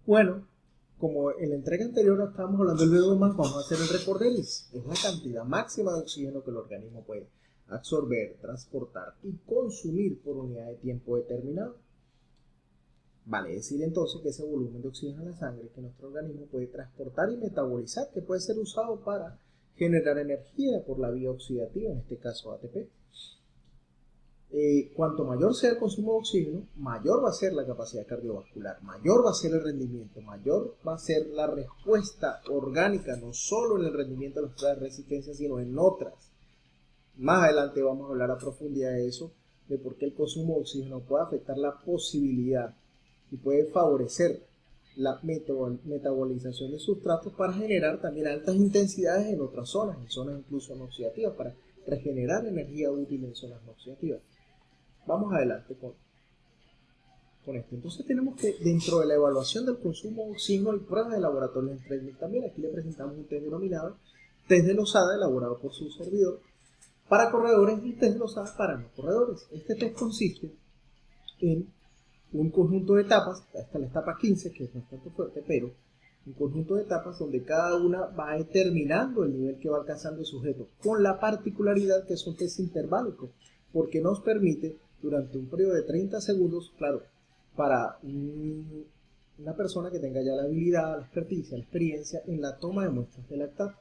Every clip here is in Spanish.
Bueno, como en la entrega anterior estábamos hablando del VO2 vamos a hacer el recorderis. Es la cantidad máxima de oxígeno que el organismo puede absorber, transportar y consumir por unidad de tiempo determinado. Vale decir entonces que ese volumen de oxígeno en la sangre que nuestro organismo puede transportar y metabolizar, que puede ser usado para generar energía por la vía oxidativa, en este caso ATP. Cuanto mayor sea el consumo de oxígeno, mayor va a ser la capacidad cardiovascular, mayor va a ser el rendimiento, mayor va a ser la respuesta orgánica, no solo en el rendimiento de las pruebas de resistencia, sino en otras. Más adelante vamos a hablar a profundidad de eso, de por qué el consumo de oxígeno puede afectar la posibilidad y puede favorecer la metabolización de sustratos para generar también altas intensidades en otras zonas, en zonas incluso no oxidativas, para regenerar energía útil en zonas no oxidativas. Vamos adelante con esto. Entonces tenemos que dentro de la evaluación del consumo de oxígeno hay pruebas de laboratorio en treadmill también. Aquí le presentamos un test denominado test de Lozada elaborado por su servidor para corredores y test de Lozada para no corredores. Este test consiste en un conjunto de etapas, esta es la etapa 15 que es bastante fuerte, pero un conjunto de etapas donde cada una va determinando el nivel que va alcanzando el sujeto, con la particularidad que es un test interválico, porque nos permite durante un periodo de 30 segundos, claro, para una persona que tenga ya la habilidad, la experticia, la experiencia en la toma de muestras de lactato,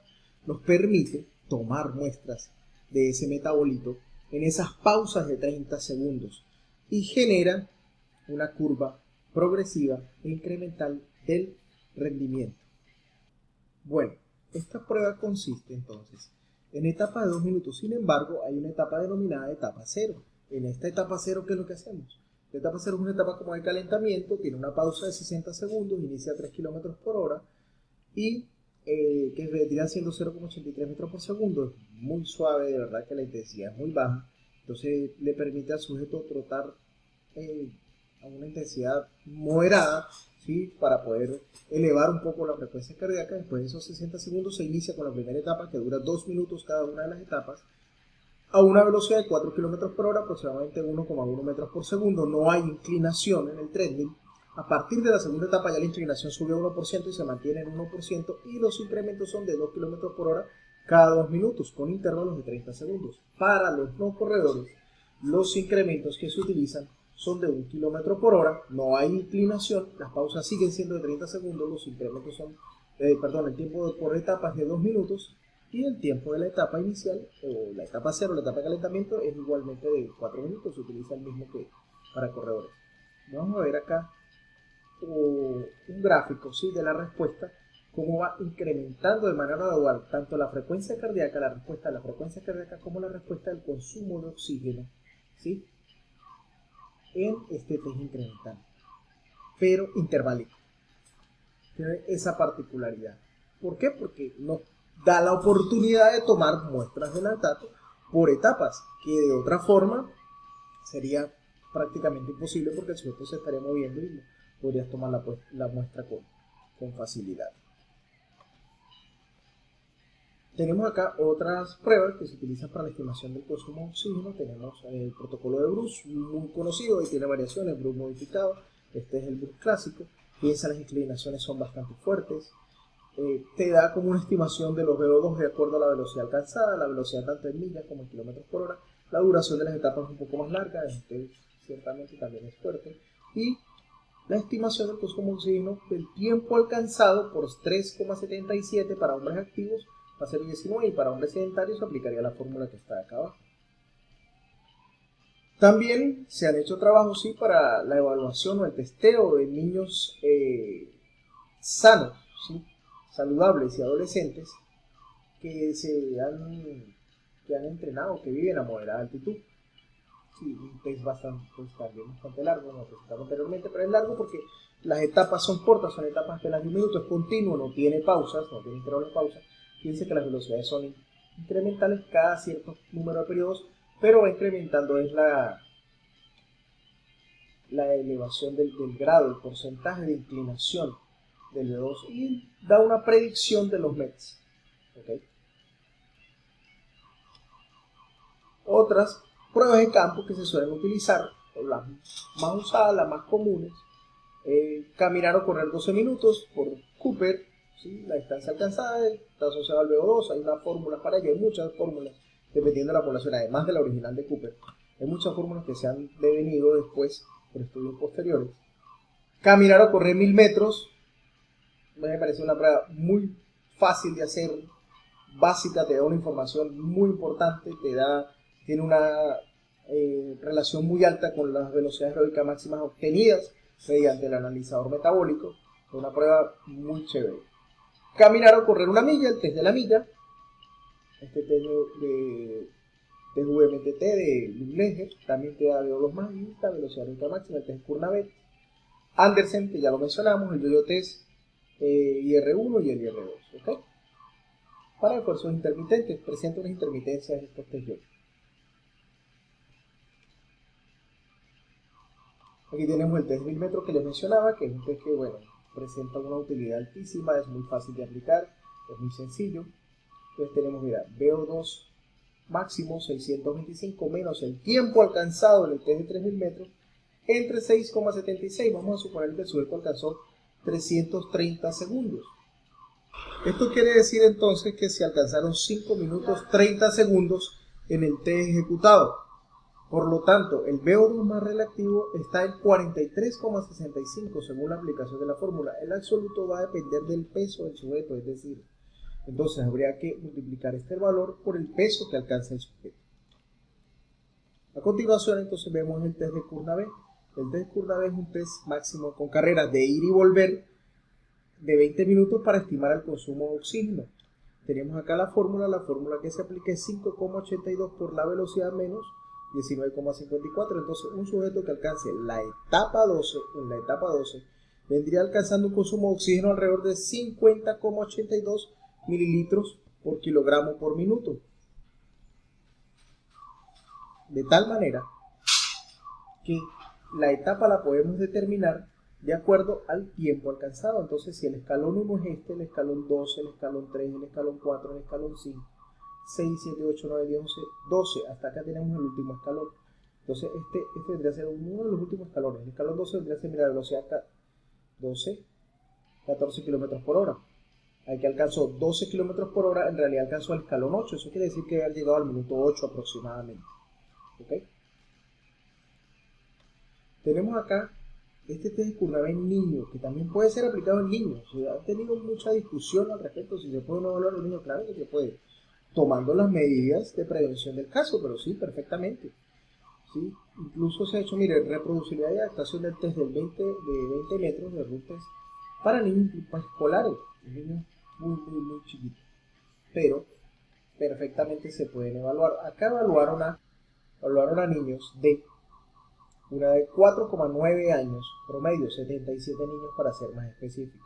nos permite tomar muestras de ese metabolito en esas pausas de 30 segundos y genera una curva progresiva e incremental del rendimiento. Bueno, esta prueba consiste entonces en etapa de 2 minutos. Sin embargo, hay una etapa denominada etapa 0. En esta etapa 0, ¿qué es lo que hacemos? La etapa 0 es una etapa como de calentamiento, tiene una pausa de 60 segundos, inicia a 3 km por hora y que vendría siendo 0,83 metros por segundo. Es muy suave, de verdad que la intensidad es muy baja. Entonces le permite al sujeto trotar a una intensidad moderada, ¿sí? Para poder elevar un poco la frecuencia cardíaca. Después de esos 60 segundos se inicia con la primera etapa que dura 2 minutos cada una de las etapas a una velocidad de 4 km por hora, aproximadamente 1,1 metros por segundo. No hay inclinación en el treadmill. A partir de la segunda etapa ya la inclinación sube a 1% y se mantiene en 1% y los incrementos son de 2 km por hora cada 2 minutos con intervalos de 30 segundos. Para los no corredores, los incrementos que se utilizan son de 1 km por hora, no hay inclinación, las pausas siguen siendo de 30 segundos, los incrementos son, el tiempo por etapas de 2 minutos y el tiempo de la etapa inicial, o la etapa 0, la etapa de calentamiento, es igualmente de 4 minutos, se utiliza el mismo que para corredores. Vamos a ver acá un gráfico, ¿sí?, de la respuesta, cómo va incrementando de manera gradual tanto la frecuencia cardíaca, la respuesta a la frecuencia cardíaca, como la respuesta al consumo de oxígeno, ¿sí?, en este test incremental, pero interválico. Tiene esa particularidad. ¿Por qué? Porque nos da la oportunidad de tomar muestras de lactato por etapas, que de otra forma sería prácticamente imposible porque el sujeto se estaría moviendo y podrías tomar la muestra con facilidad. Tenemos acá otras pruebas que se utilizan para la estimación del consumo de oxígeno. Tenemos el protocolo de Bruce, muy conocido y tiene variaciones, Bruce modificado. Este es el Bruce clásico. Fíjense, las inclinaciones son bastante fuertes. Te da como una estimación de los VO2 de acuerdo a la velocidad alcanzada, la velocidad tanto en millas como en kilómetros por hora. La duración de las etapas es un poco más larga, este ciertamente también es fuerte. Y la estimación del consumo de oxígeno del tiempo alcanzado por 3,77 para hombres activos va a ser 19 y para hombres sedentarios se aplicaría la fórmula que está acá abajo. También se han hecho trabajos, sí, para la evaluación o el testeo de niños sanos, ¿sí?, saludables y adolescentes que han entrenado, que viven a moderada altitud. Sí, un test también bastante largo, como presentamos anteriormente, pero es largo porque las etapas son cortas, son etapas de las 10 minutos, es continuo, no tiene pausas, no tiene intervalos de pausa. Fíjense que las velocidades son incrementales cada cierto número de periodos, pero va incrementando es la elevación del grado, el porcentaje de inclinación del VO2 y da una predicción de los METs. ¿Okay? Otras pruebas de campo que se suelen utilizar, las más usadas, las más comunes, Caminar o correr 12 minutos por Cooper, ¿sí? La distancia alcanzada está asociada al VO2, hay una fórmula para ello, hay muchas fórmulas dependiendo de la población, además de la original de Cooper. Hay muchas fórmulas que se han devenido después por estudios posteriores. Caminar o correr 1000 metros, me parece una prueba muy fácil de hacer, básica, te da una información muy importante, tiene una relación muy alta con las velocidades aeróbicas máximas obtenidas mediante el analizador metabólico. Es una prueba muy chévere. Caminar o correr 1 milla, el test de la milla, este test de VMTT de Lugleger, también te da VO2 más y la velocidad aeróbica máxima, el test Kurnavet. Andersen, que ya lo mencionamos, el yo-yo test IR1 y el IR2, ¿ok? Para esfuerzos intermitentes, presenta unas intermitencias en estos test yo. Aquí tenemos el test 1000 metros que les mencionaba, que es un test que, bueno, presenta una utilidad altísima, es muy fácil de aplicar, es muy sencillo. Entonces tenemos, mira, VO2 máximo 625 menos el tiempo alcanzado en el test de 3000 metros entre 6,76. Vamos a suponer que el sujeto alcanzó 330 segundos. Esto quiere decir entonces que se alcanzaron 5 minutos 30 segundos en el test ejecutado. Por lo tanto, el VO2 más relativo está en 43,65 según la aplicación de la fórmula. El absoluto va a depender del peso del sujeto, es decir, entonces habría que multiplicar este valor por el peso que alcanza el sujeto. A continuación, entonces vemos el test de Kurnavet. El test de Kurnavet es un test máximo con carreras de ir y volver de 20 minutos para estimar el consumo de oxígeno. Tenemos acá la fórmula que se aplica es 5,82 por la velocidad menos 19,54. Entonces, un sujeto que alcance la etapa 12, en la etapa 12, vendría alcanzando un consumo de oxígeno alrededor de 50,82 mililitros por kilogramo por minuto. De tal manera que la etapa la podemos determinar de acuerdo al tiempo alcanzado. Entonces, si el escalón 1 es este, el escalón 2, el escalón 3, el escalón 4, el escalón 5, 6, 7, 8, 9, 10, 11, 12, hasta acá tenemos el último escalón. Entonces este vendría a ser uno de los últimos escalones. El escalón 12 vendría a ser, mira, la velocidad 14 kilómetros por hora. Al que alcanzó 12 kilómetros por hora, en realidad alcanzó el escalón 8. Eso quiere decir que ha llegado al minuto 8 aproximadamente. ¿Ok? Tenemos acá este test de Kurnavet en niños, que también puede ser aplicado en niños. Se ha tenido mucha discusión al respecto si se puede o no evaluar a los niños. Claro que se puede, tomando las medidas de prevención del caso, pero sí, perfectamente. ¿Sí? Incluso se ha hecho, mire, reproducibilidad y adaptación del test de 20 metros de rutas para niños escolares, niños muy chiquitos, pero perfectamente se pueden evaluar. Acá evaluaron a niños de 4,9 años, promedio 77 niños para ser más específicos.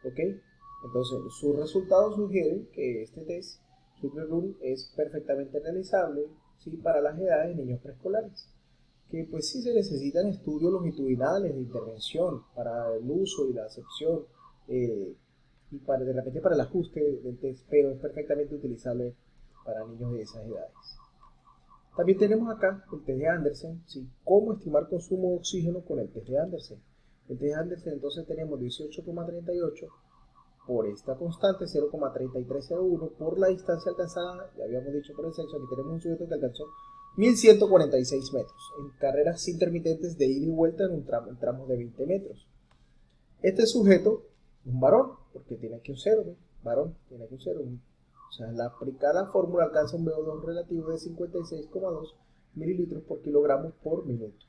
¿Ok? Entonces, sus resultados sugieren que este test SuperRule es perfectamente realizable, ¿sí? Para las edades de niños preescolares, que pues sí se necesitan estudios longitudinales de intervención para el uso y la acepción y de repente para el ajuste del test, pero es perfectamente utilizable para niños de esas edades. También tenemos acá el test de Andersen, ¿sí? Cómo estimar consumo de oxígeno con el test de Andersen. El test de Andersen entonces tenemos 18,38 por esta constante 0,3301 por la distancia alcanzada, ya habíamos dicho por el sexo, aquí tenemos un sujeto que alcanzó 1146 metros en carreras intermitentes de ida y vuelta en tramos de 20 metros. Este sujeto, un varón, porque tiene aquí un 0, ¿no? Varón, tiene aquí un 0, o sea, la aplicada fórmula alcanza un VO2 relativo de 56,2 mililitros por kilogramo por minuto.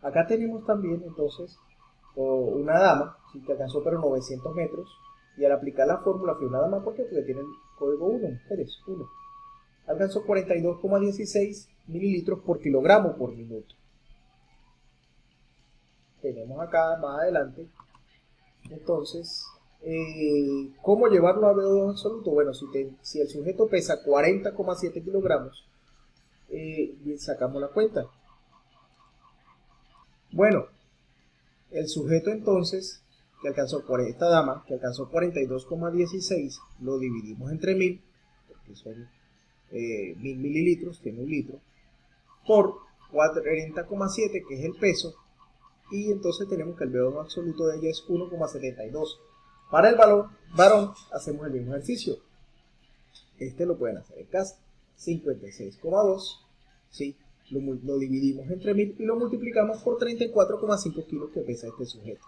Acá tenemos también entonces una dama, ¿sí? Que alcanzó pero 900 metros, y al aplicar la fórmula fue una dama, ¿por qué? Porque tiene el código 1, mujeres, 1. Alcanzó 42,16 mililitros por kilogramo por minuto. Tenemos acá más adelante, entonces, ¿cómo llevarlo a VO2 absoluto? Bueno, si el sujeto pesa 40,7 kilogramos, sacamos la cuenta. Bueno, el sujeto entonces, esta dama, que alcanzó 42,16, lo dividimos entre 1000, porque son 1000 mililitros, tiene un litro, por 40,7, que es el peso, y entonces tenemos que el VO2 absoluto de ella es 1,72. Para el varón hacemos el mismo ejercicio. Este lo pueden hacer en casa. 56,2, ¿sí? Lo dividimos entre 1000 y lo multiplicamos por 34,5 kilos que pesa este sujeto.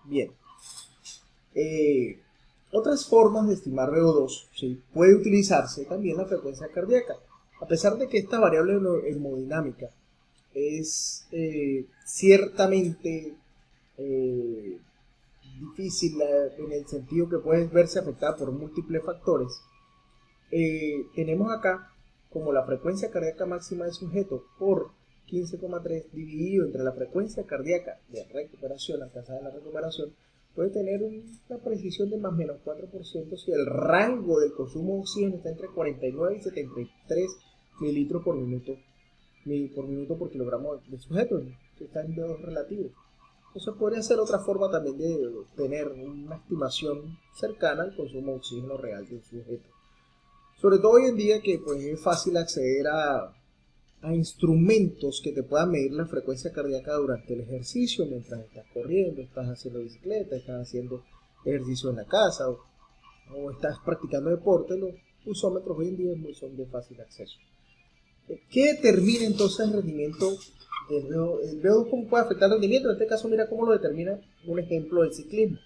Bien. Otras formas de estimar VO2, ¿sí? Puede utilizarse también la frecuencia cardíaca. A pesar de que esta variable hemodinámica es ciertamente difícil en el sentido que puede verse afectada por múltiples factores, tenemos acá como la frecuencia cardíaca máxima del sujeto por 15,3 dividido entre la frecuencia cardíaca de recuperación alcanzada en la recuperación, puede tener una precisión de más o menos 4% si el rango del consumo de oxígeno está entre 49 y 73 mililitros por minuto por kilogramo de sujeto, que está en VO2 relativo. Entonces podría ser otra forma también de tener una estimación cercana al consumo de oxígeno real de un sujeto. Sobre todo hoy en día que pues, es fácil acceder a instrumentos que te puedan medir la frecuencia cardíaca durante el ejercicio, mientras estás corriendo, estás haciendo bicicleta, estás haciendo ejercicio en la casa o estás practicando deporte. Los pulsómetros hoy en día son de fácil acceso. ¿Qué determina entonces el rendimiento? El VO2, ¿cómo puede afectar el rendimiento? En este caso, mira cómo lo determina un ejemplo del ciclismo.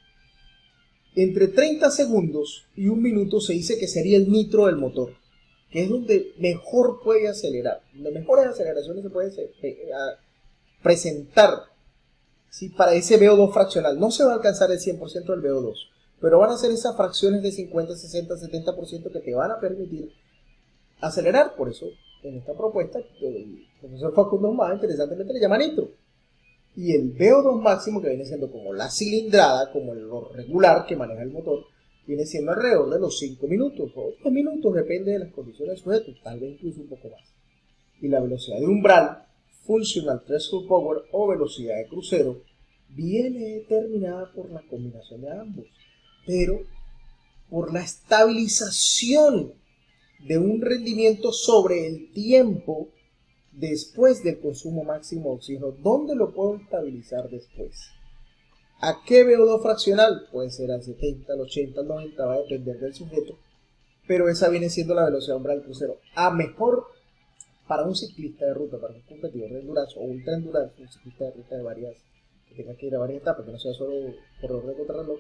Entre 30 segundos y un minuto se dice que sería el nitro del motor, que es donde mejor puede acelerar, donde mejores aceleraciones se pueden presentar, ¿sí? Para ese VO2 fraccional. No se va a alcanzar el 100% del VO2, pero van a ser esas fracciones de 50, 60, 70% que te van a permitir acelerar. Por eso, en esta propuesta, el profesor Facundo más interesantemente le llama nitro. Y el VO2 máximo, que viene siendo como la cilindrada, como lo regular que maneja el motor, viene siendo alrededor de los 5 minutos o 10 minutos, depende de las condiciones del sujeto, tal vez incluso un poco más. Y la velocidad de umbral, Functional Threshold Power o velocidad de crucero, viene determinada por la combinación de ambos, pero por la estabilización de un rendimiento sobre el tiempo después del consumo máximo de oxígeno. ¿Dónde lo puedo estabilizar después? ¿A qué VO2 fraccional? Puede ser al 70, al 80, al 90, va a depender del sujeto, pero esa viene siendo la velocidad umbral del crucero. A mejor para un ciclista de ruta, para un competidor de endurance o ultra endurance, un ciclista de ruta de varias, que tenga que ir a varias etapas, que no sea solo corredor de contrarreloj,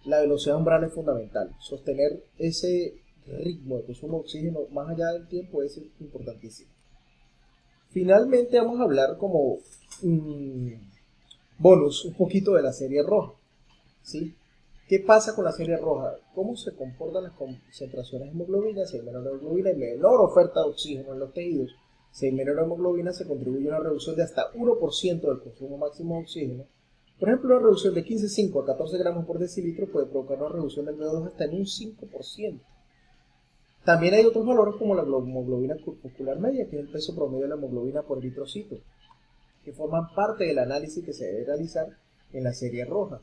la velocidad umbral es fundamental. Sostener ese ritmo de consumo de oxígeno más allá del tiempo es importantísimo. Finalmente vamos a hablar como bonus un poquito de la serie roja, ¿sí? ¿Qué pasa con la serie roja? ¿Cómo se comportan las concentraciones de hemoglobina? Si hay menor hemoglobina y menor oferta de oxígeno en los tejidos, si hay menor hemoglobina se contribuye a una reducción de hasta 1% del consumo máximo de oxígeno. Por ejemplo, una reducción de 15,5 a 14 gramos por decilitro puede provocar una reducción del VO2 hasta en un 5%. También hay otros valores como la hemoglobina corpuscular media, que es el peso promedio de la hemoglobina por eritrocito, que forman parte del análisis que se debe realizar en la serie roja.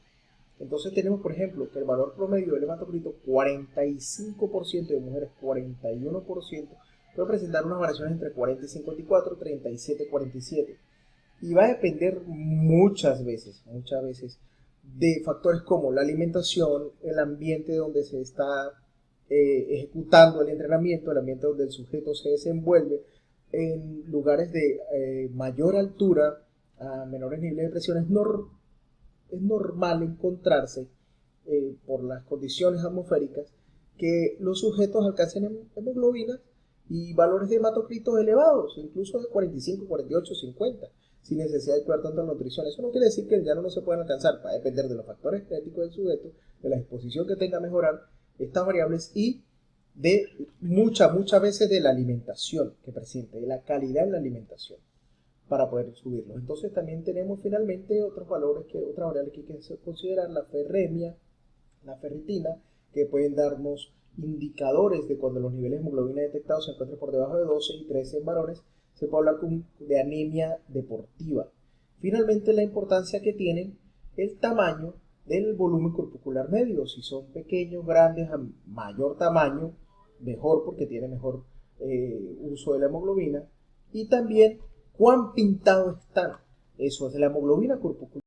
Entonces tenemos, por ejemplo, que el valor promedio del hematocrito, 45% de mujeres, 41%, puede presentar unas variaciones entre 40 y 54, 37 y 47. Y va a depender muchas veces, de factores como la alimentación, el ambiente donde se está ejecutando el entrenamiento, el ambiente donde el sujeto se desenvuelve. En lugares de mayor altura, a menores niveles de presión, es normal encontrarse, por las condiciones atmosféricas, que los sujetos alcancen hemoglobinas y valores de hematocritos elevados, incluso de 45, 48, 50, sin necesidad de cuidar tanto la nutrición. Eso no quiere decir que ya no se puedan alcanzar, va a depender de los factores genéticos del sujeto, de la exposición que tenga a mejorar estas variables y de muchas veces de la alimentación que presente, de la calidad de la alimentación para poder subirlos. Entonces también tenemos finalmente otras variables que hay que considerar, la ferremia, la ferritina, que pueden darnos indicadores de cuando los niveles de hemoglobina detectados se encuentran por debajo de 12 y 13 en varones, se puede hablar de anemia deportiva. Finalmente la importancia que tienen el tamaño del volumen corpuscular medio, si son pequeños, grandes, a mayor tamaño, mejor porque tiene mejor uso de la hemoglobina, y también cuán pintados están. Eso es la hemoglobina corporal.